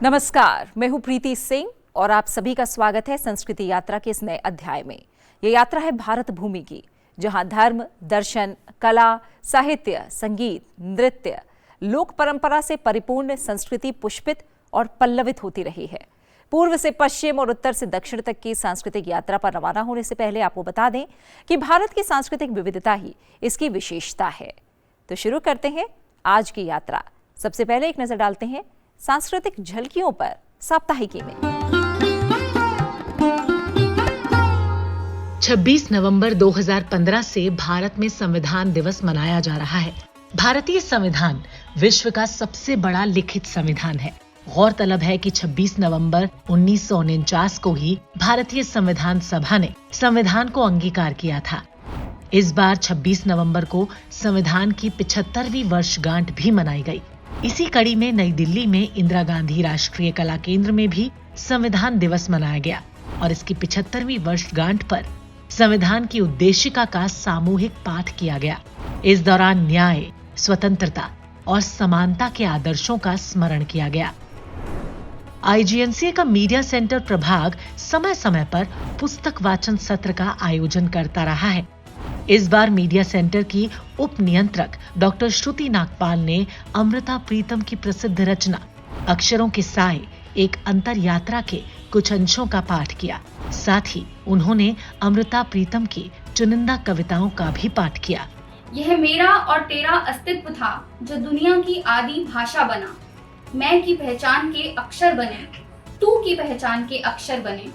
नमस्कार, मैं हूं प्रीति सिंह और आप सभी का स्वागत है संस्कृति यात्रा के इस नए अध्याय में। ये यात्रा है भारत भूमि की, जहां धर्म, दर्शन, कला, साहित्य, संगीत, नृत्य, लोक परंपरा से परिपूर्ण संस्कृति पुष्पित और पल्लवित होती रही है। पूर्व से पश्चिम और उत्तर से दक्षिण तक की सांस्कृतिक यात्रा पर रवाना होने से पहले आपको बता दें कि भारत की सांस्कृतिक विविधता ही इसकी विशेषता है। तो शुरू करते हैं आज की यात्रा। सबसे पहले एक नजर डालते हैं सांस्कृतिक झलकियों पर साप्ताहिकी में। 26 नवंबर 2015 से भारत में संविधान दिवस मनाया जा रहा है। भारतीय संविधान विश्व का सबसे बड़ा लिखित संविधान है। गौरतलब है कि 26 नवंबर 1949 को ही भारतीय संविधान सभा ने संविधान को अंगीकार किया था। इस बार 26 नवंबर को संविधान की 75वीं वर्षगांठ भी मनाई गई। इसी कड़ी में नई दिल्ली में इंदिरा गांधी राष्ट्रीय कला केंद्र में भी संविधान दिवस मनाया गया और इसकी 75वीं वर्षगांठ पर संविधान की उद्देशिका का सामूहिक पाठ किया गया। इस दौरान न्याय, स्वतंत्रता और समानता के आदर्शों का स्मरण किया गया। आईजीएनसीए का मीडिया सेंटर प्रभाग समय समय पर पुस्तक वाचन सत्र का आयोजन करता रहा है। इस बार मीडिया सेंटर की उप नियंत्रक डॉक्टर श्रुति नागपाल ने अमृता प्रीतम की प्रसिद्ध रचना अक्षरों के साए एक अंतर यात्रा के कुछ अंशों का पाठ किया। साथ ही उन्होंने अमृता प्रीतम की चुनिंदा कविताओं का भी पाठ किया। यह मेरा और तेरा अस्तित्व था जो दुनिया की आदि भाषा बना। मैं की पहचान के अक्षर बने, तू की पहचान के अक्षर बने,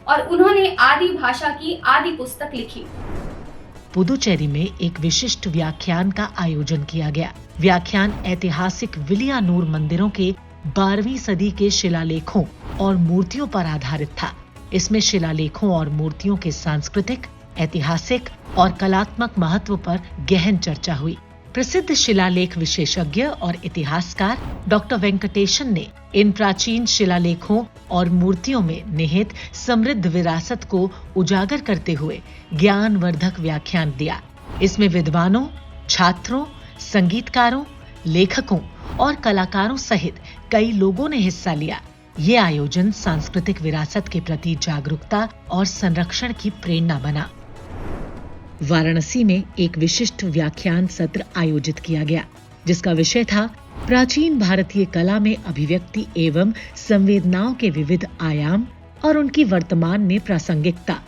और उन्होंने आदि भाषा की आदि पुस्तक लिखी। पुदुचेरी में एक विशिष्ट व्याख्यान का आयोजन किया गया। व्याख्यान ऐतिहासिक विलियानूर मंदिरों के 12वीं सदी के शिलालेखों और मूर्तियों पर आधारित था। इसमें शिलालेखों और मूर्तियों के सांस्कृतिक, ऐतिहासिक और कलात्मक महत्व पर गहन चर्चा हुई। प्रसिद्ध शिलालेख विशेषज्ञ और इतिहासकार डॉक्टर वेंकटेशन ने इन प्राचीन शिलालेखों और मूर्तियों में निहित समृद्ध विरासत को उजागर करते हुए ज्ञानवर्धक व्याख्यान दिया। इसमें विद्वानों, छात्रों, संगीतकारों, लेखकों और कलाकारों सहित कई लोगों ने हिस्सा लिया। ये आयोजन सांस्कृतिक विरासत के प्रति जागरूकता और संरक्षण की प्रेरणा बना। वाराणसी में एक विशिष्ट व्याख्यान सत्र आयोजित किया गया, जिसका विषय था प्राचीन भारतीय कला में अभिव्यक्ति एवं संवेदनाओं के विविध आयाम और उनकी वर्तमान में प्रासंगिकता।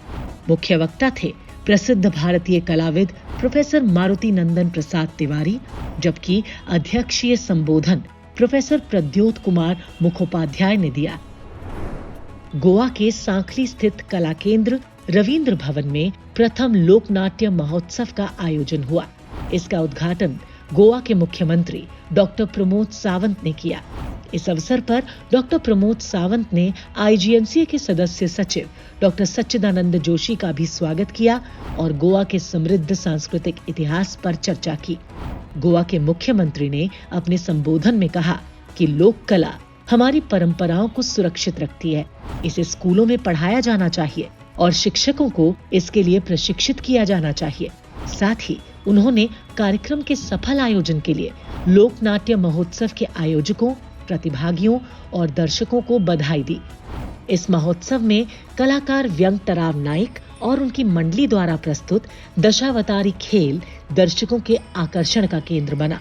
मुख्य वक्ता थे प्रसिद्ध भारतीय कलाविद प्रोफेसर मारुति नंदन प्रसाद तिवारी, जबकि अध्यक्षीय संबोधन प्रोफेसर प्रद्योत कुमार मुखोपाध्याय ने दिया। गोवा के सांखली स्थित कला केंद्र रविंद्र भवन में प्रथम लोक नाट्य महोत्सव का आयोजन हुआ। इसका उद्घाटन गोवा के मुख्यमंत्री डॉक्टर प्रमोद सावंत ने किया। इस अवसर पर डॉक्टर प्रमोद सावंत ने आईजीएनसीए के सदस्य सचिव डॉक्टर सच्चिदानंद जोशी का भी स्वागत किया और गोवा के समृद्ध सांस्कृतिक इतिहास पर चर्चा की। गोवा के मुख्यमंत्री ने अपने संबोधन में कहा कि लोक कला हमारी परंपराओं को सुरक्षित रखती है। इसे स्कूलों में पढ़ाया जाना चाहिए और शिक्षकों को इसके लिए प्रशिक्षित किया जाना चाहिए। साथ ही उन्होंने कार्यक्रम के सफल आयोजन के लिए लोक नाट्य महोत्सव के आयोजकों, प्रतिभागियों और दर्शकों को बधाई दी। इस महोत्सव में कलाकार व्यंग तराव नाइक और उनकी मंडली द्वारा प्रस्तुत दशावतारी खेल दर्शकों के आकर्षण का केंद्र बना।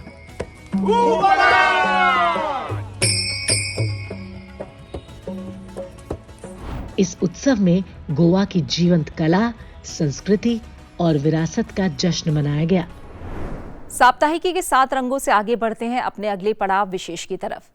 इस उत्सव में गोवा की जीवंत कला, संस्कृति और विरासत का जश्न मनाया गया। साप्ताहिकी के 7 रंगों से आगे बढ़ते हैं अपने अगले पड़ाव विशेष की तरफ।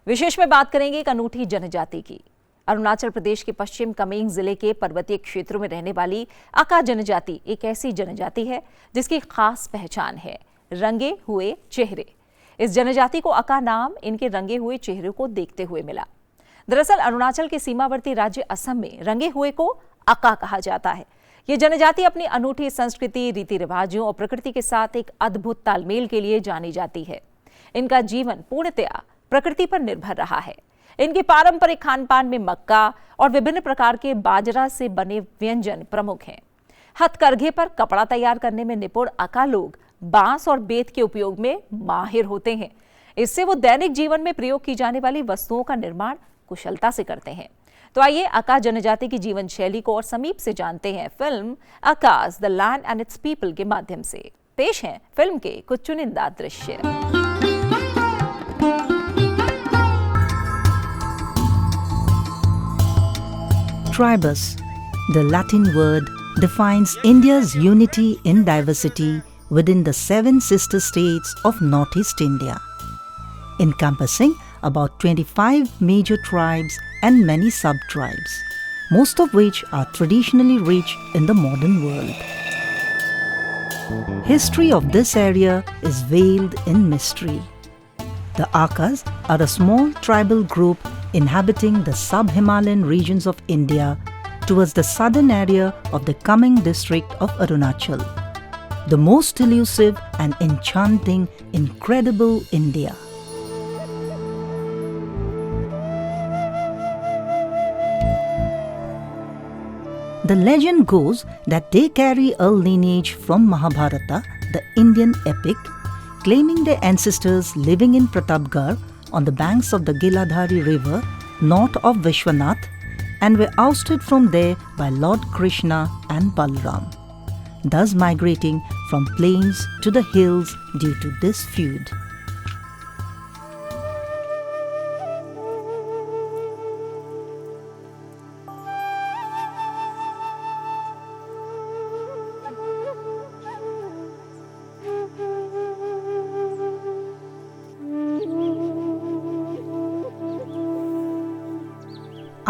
विशेष में बात करेंगे एक अनूठी जनजाति की। अरुणाचल प्रदेश के पश्चिम कामेंग जिले के पर्वतीय क्षेत्रों में रहने वाली अका जनजाति एक ऐसी जनजाति है जिसकी खास पहचान है रंगे हुए चेहरे। इस जनजाति को अका नाम इनके रंगे हुए चेहरे को देखते हुए मिला। दरअसल अरुणाचल के सीमावर्ती राज्य असम में रंगे हुए को अका कहा जाता है। ये जनजाति अपनी अनूठी संस्कृति, रीति रिवाजों और प्रकृति के साथ एक अद्भुत तालमेल के लिए जानी जाती है। इनका जीवन पूर्णतया प्रकृति पर निर्भर रहा है। इनके पारंपरिक खान पान में मक्का और विभिन्न प्रकार के बाजरा से बने व्यंजन प्रमुख हैं। हथकरघे पर कपड़ा तैयार करने में निपुण अका लोग बांस और बेत के उपयोग में माहिर होते हैं। इससे वो दैनिक जीवन में प्रयोग की जाने वाली वस्तुओं का निर्माण कुशलता से करते हैं। तो आइए आका जनजाति की जीवन शैली को और समीप से जानते हैं film Akash the land and it's people के माध्यम से। पेश हैं फिल्म के कुछ चुनिंदा दृश्य। Tribus, the Latin word, defines India's unity in diversity within the 7 sister states of Northeast India, encompassing about 25 major tribes and many sub-tribes, most of which are traditionally rich in the modern world. History of this area is veiled in mystery. The Akas are a small tribal group inhabiting the sub-Himalayan regions of India towards the southern area of the Kameng district of Arunachal, the most elusive and enchanting, incredible India. The legend goes that they carry a lineage from Mahabharata, the Indian epic, claiming their ancestors living in Pratapgarh on the banks of the Giladhari river north of Vishwanath, and were ousted from there by Lord Krishna and Balram, thus migrating from plains to the hills due to this feud.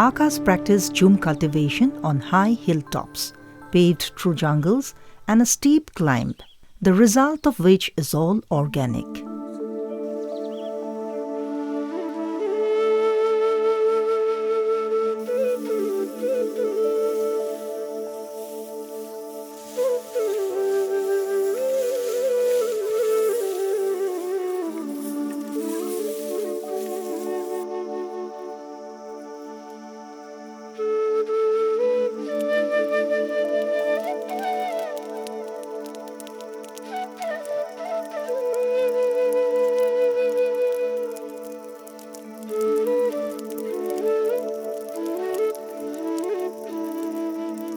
Akas practice jhum cultivation on high hilltops, paved through jungles and a steep climb, the result of which is all organic.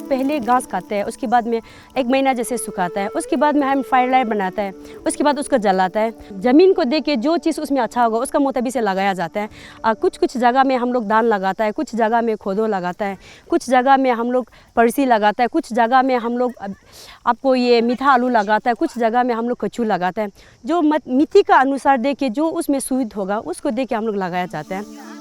पहले घास खाते हैं, उसके बाद में 1 महीना जैसे सुखाता है, उसके बाद में हम फायर लाइट बनाता है, उसके बाद उसको जलाता है। ज़मीन को देख के जो चीज़ उसमें अच्छा होगा उसका मुताबिक से लगाया जाता है। कुछ जगह में हम लोग धान लगाता है, कुछ जगह में खोदो लगाता है, कुछ जगह में हम लोग परसी लगाता है, कुछ जगह में हम लोग आपको ये मीठा आलू लगाता है, कुछ जगह में हम लोग कच्चू लगाता है। जो मिट्टी का अनुसार देख के जो उसमें शुद्ध होगा उसको देख के हम लोग लगाया जाता है।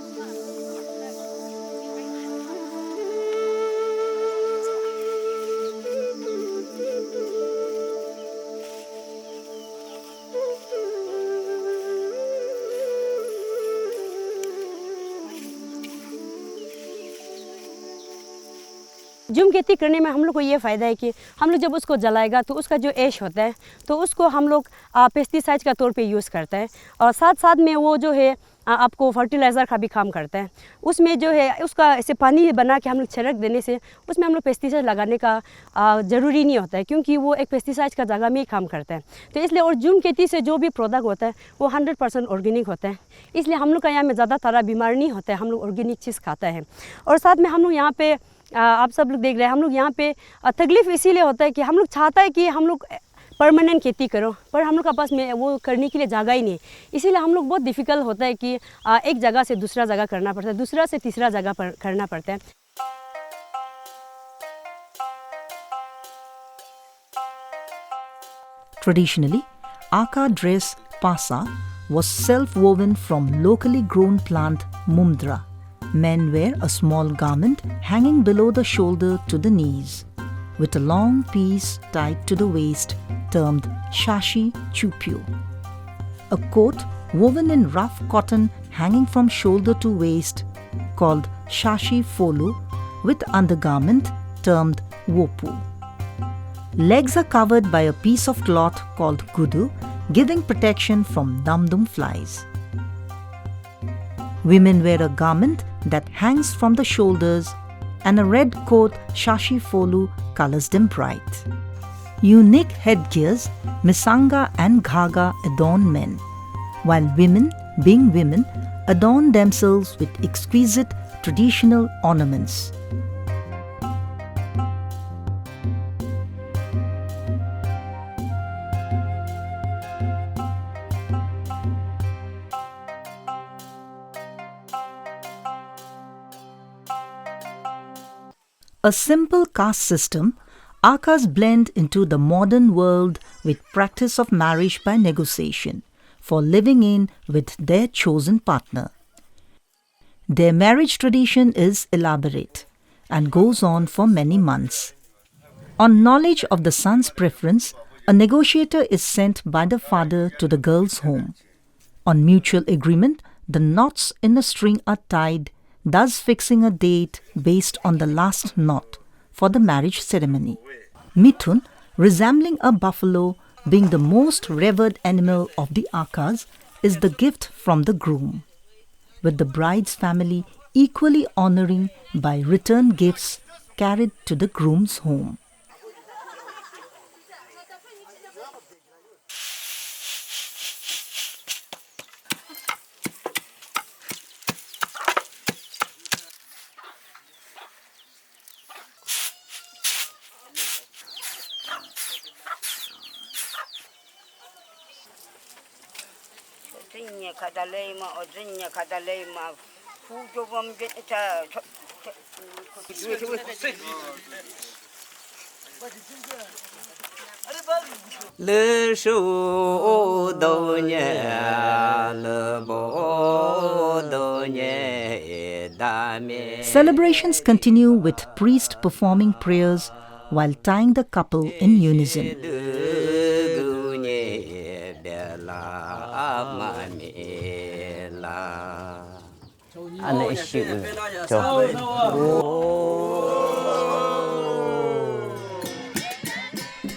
जूम खेती करने में हम लोग को ये फ़ायदा है कि हम लोग जब उसको जलाएगा तो उसका जो ऐश होता है तो उसको हम लोग पेस्टिसाइड का तौर पे यूज़ करते हैं, और साथ साथ में वो जो है आपको फर्टिलाइज़र का भी काम करता है। उसमें जो है उसका ऐसे पानी बना के हम लोग छिड़क देने से उसमें हम लोग पेस्टिसाइड लगाने का ज़रूरी नहीं होता है, क्योंकि वो एक पेस्टिसाइड का जगह में ही काम करता है। तो इसलिए और जूम खेती से जो भी प्रोडक्ट होता है वो 100% ऑर्गेनिक होता है, इसलिए हम लोग का यहाँ में ज़्यादा तरह बीमार नहीं होता है, हम लोग ऑर्गेनिक चीज़ खाता है। और साथ में हम लोग यहाँ पे आप सब लोग देख रहे हैं, हम लोग यहाँ पे तकलीफ़ इसीलिए होता है कि हम लोग चाहता है कि हम लोग परमानेंट खेती करो, पर हम लोग के पास में वो करने के लिए जगह ही नहीं, इसीलिए हम लोग बहुत डिफ़िकल्ट होता है कि एक जगह से दूसरा जगह करना पड़ता है, दूसरा से तीसरा जगह पर करना पड़ता है। Traditionally, Aka dress pasa was self-woven from locally grown plant mumdra. Men wear a small garment hanging below the shoulder to the knees, with a long piece tied to the waist termed shashi chupyu. A coat woven in rough cotton hanging from shoulder to waist called shashi folu, with undergarment termed wopu. Legs are covered by a piece of cloth called gudu, giving protection from dum-dum flies. Women wear a garment that hangs from the shoulders, and a red coat, shashi folu, colors them bright. Unique headgears, misanga and ghaga adorn men, while women, being women, adorn themselves with exquisite traditional ornaments. A simple caste system, Akas blend into the modern world with practice of marriage by negotiation for living in with their chosen partner. Their marriage tradition is elaborate and goes on for many months. On knowledge of the son's preference, a negotiator is sent by the father to the girl's home. On mutual agreement, the knots in a string are tied, thus fixing a date based on the last knot for the marriage ceremony. Mithun, resembling a buffalo, being the most revered animal of the Akas, is the gift from the groom, with the bride's family equally honoring by return gifts carried to the groom's home. Le shu do nye le bo do nye da me. Celebrations continue with priest performing prayers while tying the couple in unison.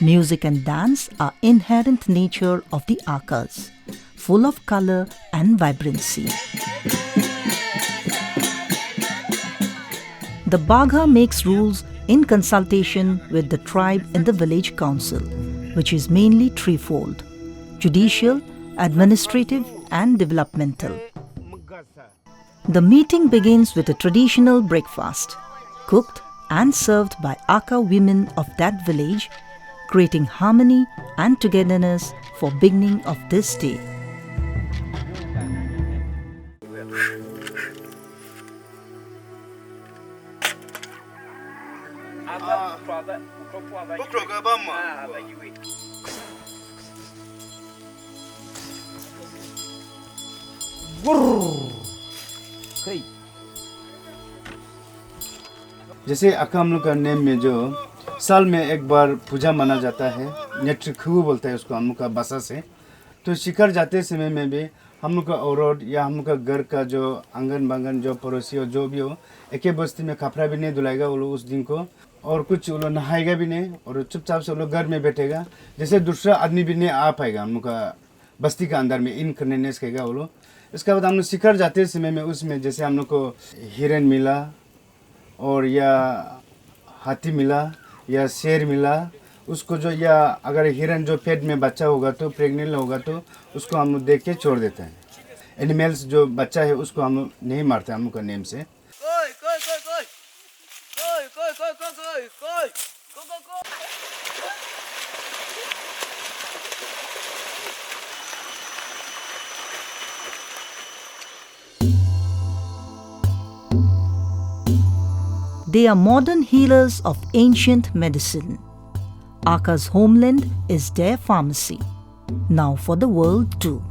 Music and dance are inherent nature of the Akas, full of color and vibrancy. The Bagha makes rules in consultation with the tribe in the village council, which is mainly threefold: judicial, administrative and developmental. The meeting begins with a traditional breakfast, cooked and served by Aka women of that village, creating harmony and togetherness for beginning of this day. जैसे अका हम लोग का name में जो साल में एक बार पूजा माना जाता है, नेत्रखु बोलते हैं उसको हम लोग का भाषा से। तो शिकार जाते समय में भी हम लोग का औरत या हम लोग का घर का जो आंगन बांगन जो पड़ोसी हो जो भी हो, एक ही बस्ती में कपड़ा भी नहीं धुलाएगा वो लोग उस दिन को, और कुछ वो लोग नहाएगा भी नहीं और चुपचाप से वो लोग घर में बैठेगा, जैसे दूसरा आदमी भी नहीं आ पाएगा हम लोग का बस्ती का अंदर में इन करने नहीं सकेगा वो लोग। इसके बाद हम लोग शिकार जाते समय में उसमें जैसे हम लोग को हिरन मिला और या हाथी मिला या शेर मिला, उसको जो या अगर हिरन जो पेट में बच्चा होगा तो प्रेग्नेंट होगा तो उसको हम लोग देख के छोड़ देते हैं। एनिमल्स जो बच्चा है उसको हम लोग नहीं मारते हम लोग का नेम से। They are modern healers of ancient medicine. Aka's homeland is their pharmacy, now for the world too.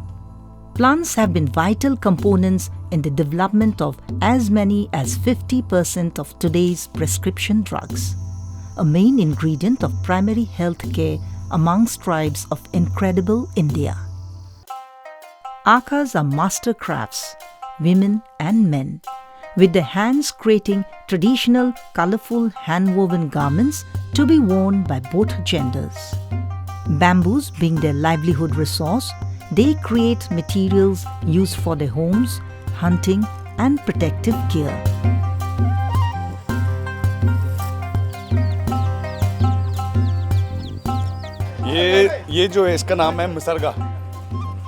Plants have been vital components in the development of as many as 50% of today's prescription drugs, a main ingredient of primary health care amongst tribes of incredible India. Akas are master crafts, women and men, with their hands creating traditional colorful hand-woven garments to be worn by both genders. Bamboos being their livelihood resource, they create materials used for their homes, hunting and protective gear. ये जो है इसका नाम है मुसरगा।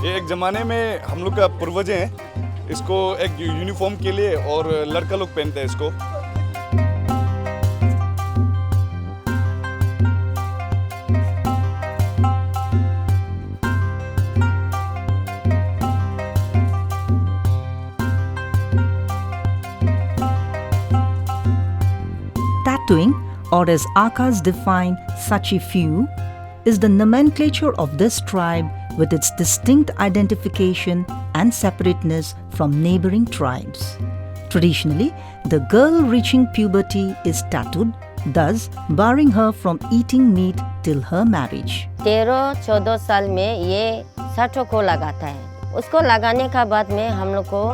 ये एक ज़माने में हम लोग का पूर्वज हैं इसको एक यूनिफॉर्म के लिए, और लड़का लोग पहनते हैं इसको। Tattooing, or as Akas define Sachifiu, is the nomenclature of this tribe with its distinct identification and separateness from neighboring tribes. Traditionally, the girl reaching puberty is tattooed, thus barring her from eating meat till her marriage. 13-14 साल में ये साठों को लगाता है। उसको लगाने का बाद में हम लोग को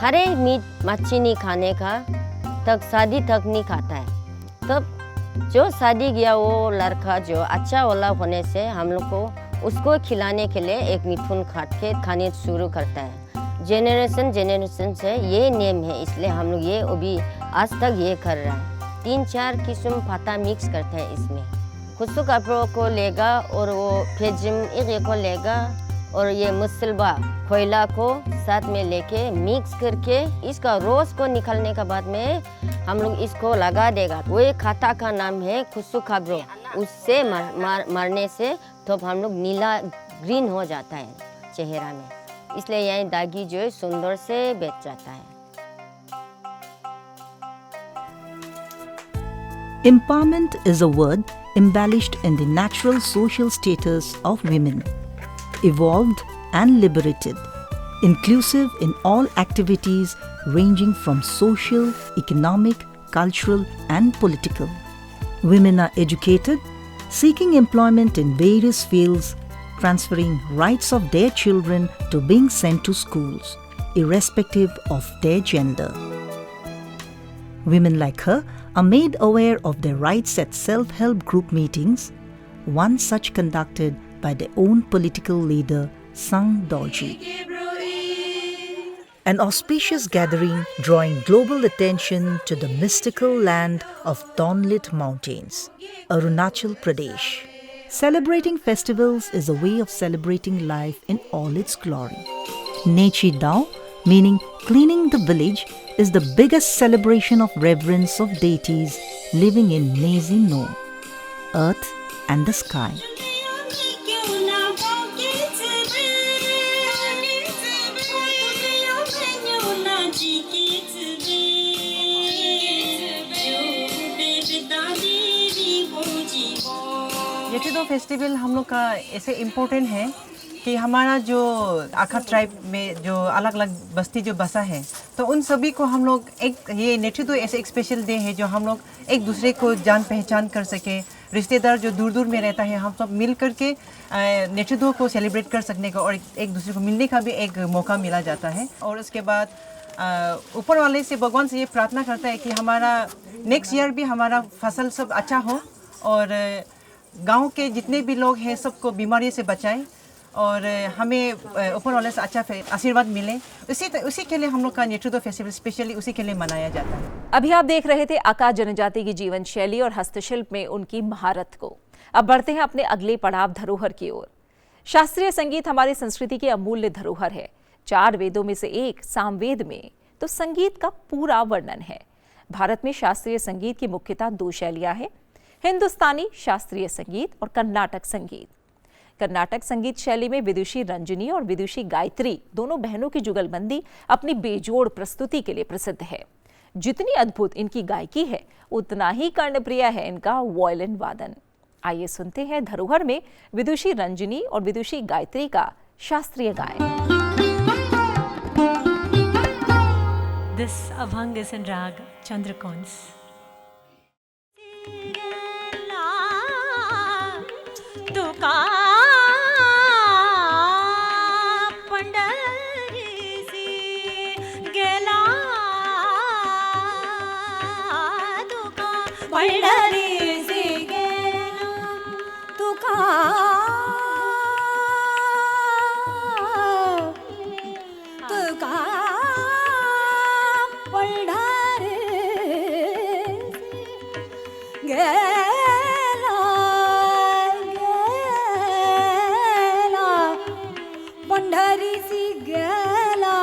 हरे मीट मच्छी नहीं खाने का, तक शादी तक नहीं खाता है। तब जो शादी किया वो लड़का जो अच्छा वाला होने से हम लोग को उसको खिलाने के लिए एक मिठुन काट के खाने शुरू करता है। जेनरेशन से ये नेम है, इसलिए हम लोग ये अभी आज तक ये कर रहा है। 3-4 किस्म पत्ता मिक्स करते हैं इसमें। खुशबू कपड़ों को लेगा और वो फेजिम एक को लेगा और ये मुसलबा कोयला को साथ में लेके मिक्स करके इसका रोज को निकालने के बाद में हम लोग इसको लगा देगा। वो एक खाता का नाम है खुशबू कपड़ों। उससे मारने से तो हम लोग नीला ग्रीन हो जाता है चेहरा में, इसलिए यही दागी जो है सुंदर से बेच जाता है। Empowerment is a word embellished in the natural social status of women, evolved and liberated, inclusive in all activities ranging from social, economic, cultural and political. Women are educated, seeking employment in various fields, transferring rights of their children to being sent to schools, irrespective of their gender. Women like her are made aware of their rights at self-help group meetings, one such conducted by their own political leader, Sang Dorji. An auspicious gathering drawing global attention to the mystical land of Dawnlit Mountains, Arunachal Pradesh. Celebrating festivals is a way of celebrating life in all its glory. Nechi Dao, meaning cleaning the village, is the biggest celebration of reverence of deities living in Nezi No, earth and the sky. नेचीदो festival हम लोग का ऐसे important है कि हमारा जो आखा ट्राइब में जो अलग अलग बस्ती जो बसा है, तो उन सभी को हम लोग एक ये नेचीदो ऐसे एक स्पेशल डे है जो हम लोग एक दूसरे को जान पहचान कर सके। रिश्तेदार जो दूर दूर में रहता है, हम सब मिल करके नेचीदो को सेलिब्रेट कर सकने का और एक दूसरे को मिलने का भी एक मौका मिला जाता है। और उसके बाद ऊपर वाले से भगवान से ये प्रार्थना करता है कि हमारा नेक्स्ट ईयर भी हमारा फसल सब अच्छा हो और गांव के जितने भी लोग हैं सबको बीमारी से बचाएं और हमें ऊपर वाले से अच्छा आशीर्वाद मिले। उसी के लिए हम लोग का नेचीदो फेस्टिवल स्पेशली उसी के लिए मनाया जाता है। अभी आप देख रहे थे आका जनजाति की जीवन शैली और हस्तशिल्प में उनकी महारत को। अब बढ़ते हैं अपने अगले पड़ाव धरोहर की ओर। शास्त्रीय संगीत हमारी संस्कृति की अमूल्य धरोहर है। 4 वेदों में से एक सामवेद में तो संगीत का पूरा वर्णन है। भारत में शास्त्रीय संगीत की मुख्यतः 2 शैलियां हैं, हिंदुस्तानी शास्त्रीय संगीत और कर्नाटक संगीत। कर्नाटक संगीत शैली में विदुषी रंजनी और विदुषी गायत्री दोनों बहनों की जुगलबंदी अपनी बेजोड़ प्रस्तुति के लिए प्रसिद्ध है। जितनी अद्भुत इनकी गायकी है, उतना ही कर्णप्रिय है इनका वायलिन वादन। आइए सुनते हैं धरोहर में विदुषी रंजनी और विदुषी गायत्री का शास्त्रीय गायन। This abhang is in rag Chandrakons. तुका पंढरीसी गेला तुका पंढरीसी गेला तुका तुका पंढरीसी गेला पंढरीसी गेला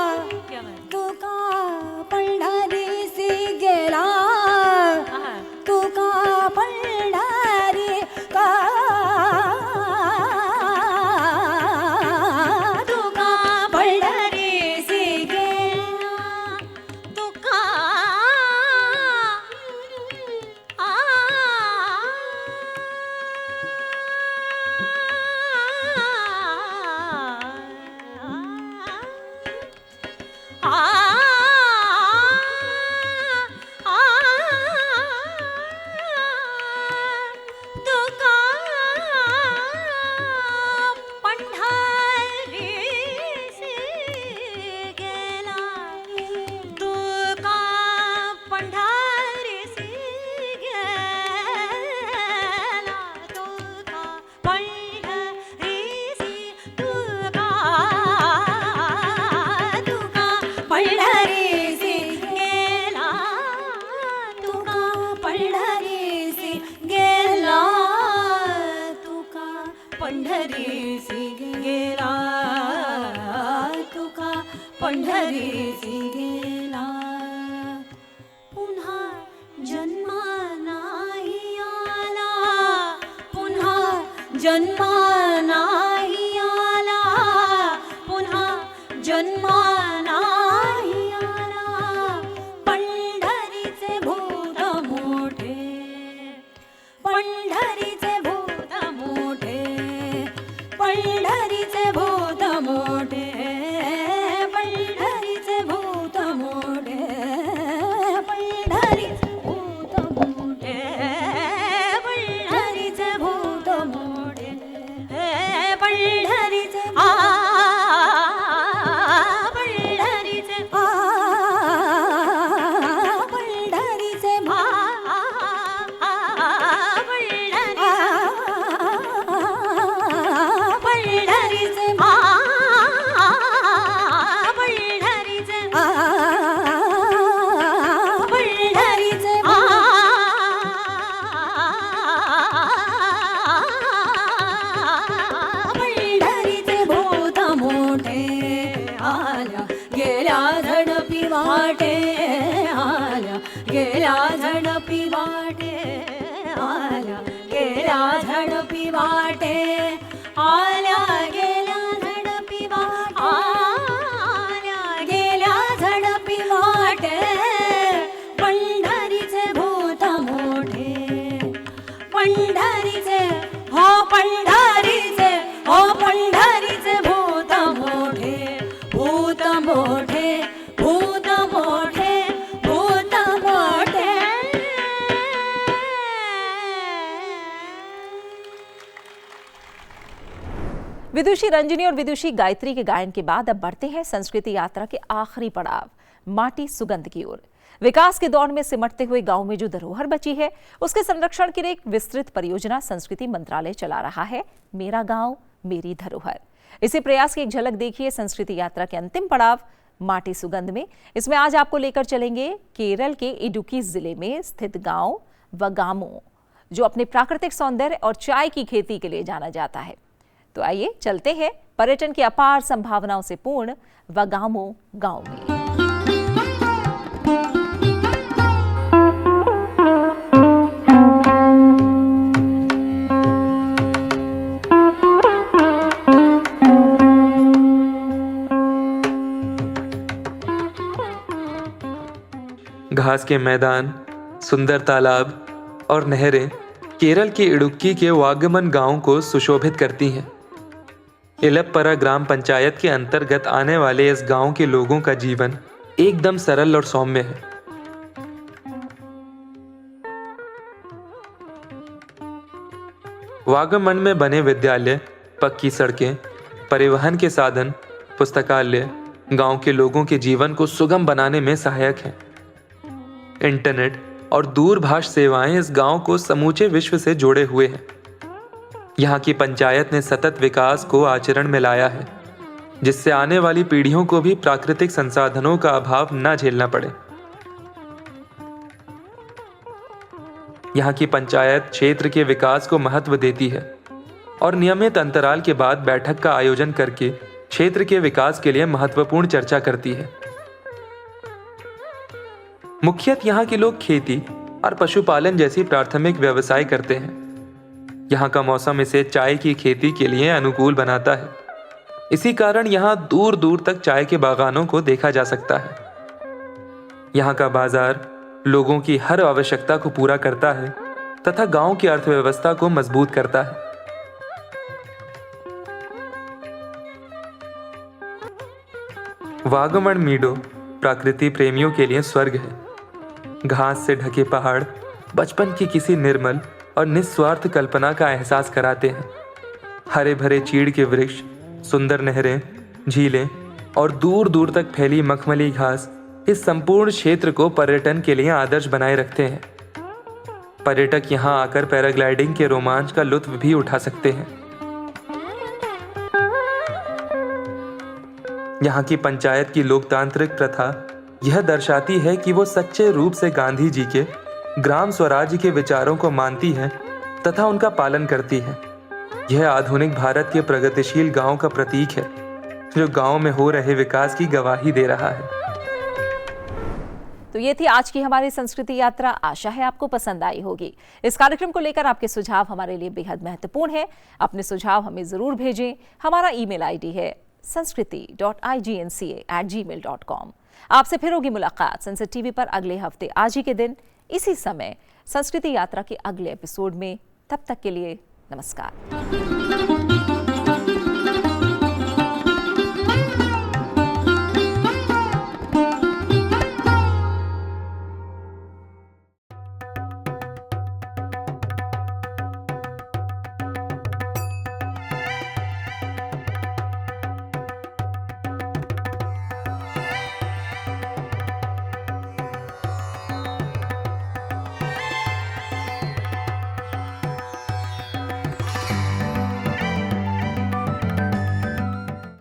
पंढरीसी गेला पुन्हा जन्मा नाही आला पुन्हा जन्मा नाही आला पुन्हा जन्मा नाही आला पंढरीचे भूत मोठे पंढरीचे भूत मोठे पंढरीचे भूत मोठे पंढरीचे भूत मोठे पंढरीचे भूत मोठे पंढरीचे भूत मोठे पंढरीचे पंढरीचे पंढरीचे पंढरीचे पंढरीचे पंढरीचे भूत मोठे आल्या गेल्या झडपी वाटे आल्या गेल्या झडपी वाटे आल्या गेल्या झडपी वाटे आल्या गेल्या झडपी वाटे आल्या गेल्या झडपी वाटे पंढरीचे भूत मोठे पंढरीचे हो पंढरीचे हो पंढरीचे भूत मोठे भूत मोठे भूत मोठे भूत मोठे विदुषी रंजनी और विदुषी गायत्री के गायन के बाद अब बढ़ते हैं संस्कृति यात्रा के आखिरी पड़ाव माटी सुगंध की ओर। विकास के दौर में सिमटते हुए गांव में जो धरोहर बची है उसके संरक्षण के लिए एक विस्तृत परियोजना संस्कृति मंत्रालय चला रहा है, मेरा गांव मेरी धरोहर। इसी प्रयास की एक झलक देखिए संस्कृति यात्रा के अंतिम पड़ाव माटी सुगंध में। इसमें आज आपको लेकर चलेंगे केरल के इडुक्की जिले में स्थित गांव वगामो, जो अपने प्राकृतिक सौंदर्य और चाय की खेती के लिए जाना जाता है। तो आइए चलते हैं पर्यटन की अपार संभावनाओं से पूर्ण वगामो गांव में। घास के मैदान, सुंदर तालाब और नहरें केरल के इडुक्की के वागमन गांव को सुशोभित करती हैं। इलप्परा ग्राम पंचायत के अंतर्गत आने वाले इस गांव के लोगों का जीवन एकदम सरल और सौम्य है। वागमन में बने विद्यालय, पक्की सड़कें, परिवहन के साधन, पुस्तकालय गांव के लोगों के जीवन को सुगम बनाने में सहायक हैं। इंटरनेट और दूरभाष सेवाएं इस गांव को समूचे विश्व से जोड़े हुए हैं। यहाँ की पंचायत ने सतत विकास को आचरण में लाया है, जिससे आने वाली पीढ़ियों को भी प्राकृतिक संसाधनों का अभाव न झेलना पड़े। यहाँ की पंचायत क्षेत्र के विकास को महत्व देती है और नियमित अंतराल के बाद बैठक का आयोजन करके क्षेत्र के विकास के लिए महत्वपूर्ण चर्चा करती है। मुख्यतः यहाँ के लोग खेती और पशुपालन जैसी प्राथमिक व्यवसाय करते हैं। यहाँ का मौसम इसे चाय की खेती के लिए अनुकूल बनाता है। इसी कारण यहाँ दूर दूर तक चाय के बागानों को देखा जा सकता है। यहाँ का बाजार लोगों की हर आवश्यकता को पूरा करता है तथा गांव की अर्थव्यवस्था को मजबूत करता है। वागमन मीडो प्रकृति प्रेमियों के लिए स्वर्ग है। घास से ढके पहाड़ बचपन की किसी निर्मल और निस्वार्थ कल्पना का एहसास कराते हैं। हरे भरे चीड़ के वृक्ष, सुंदर नहरें, झीलें और दूर दूर तक फैली मखमली घास इस संपूर्ण क्षेत्र को पर्यटन के लिए आदर्श बनाए रखते हैं। पर्यटक यहाँ आकर पैराग्लाइडिंग के रोमांच का लुत्फ भी उठा सकते हैं। यहाँ की पंचायत की लोकतांत्रिक प्रथा यह दर्शाती है कि वो सच्चे रूप से गांधी जी के ग्राम स्वराज्य के विचारों को मानती है तथा उनका पालन करती है। यह आधुनिक भारत के प्रगतिशील गांव का प्रतीक है। जो गांव में हो रहे विकास की गवाही दे रहा है। तो ये थी आज की हमारी संस्कृति यात्रा। आशा है आपको पसंद आई होगी। इस कार्यक्रम को लेकर आपके सुझाव हमारे लिए बेहद महत्वपूर्ण है। अपने सुझाव हमें जरूर भेजें। हमारा ईमेल आईडी है sanskriti.ignca@gmail.com। आपसे फिर होगी मुलाकात सनसेट टीवी पर अगले हफ्ते आज ही के दिन इसी समय संस्कृति यात्रा के अगले एपिसोड में। तब तक के लिए नमस्कार।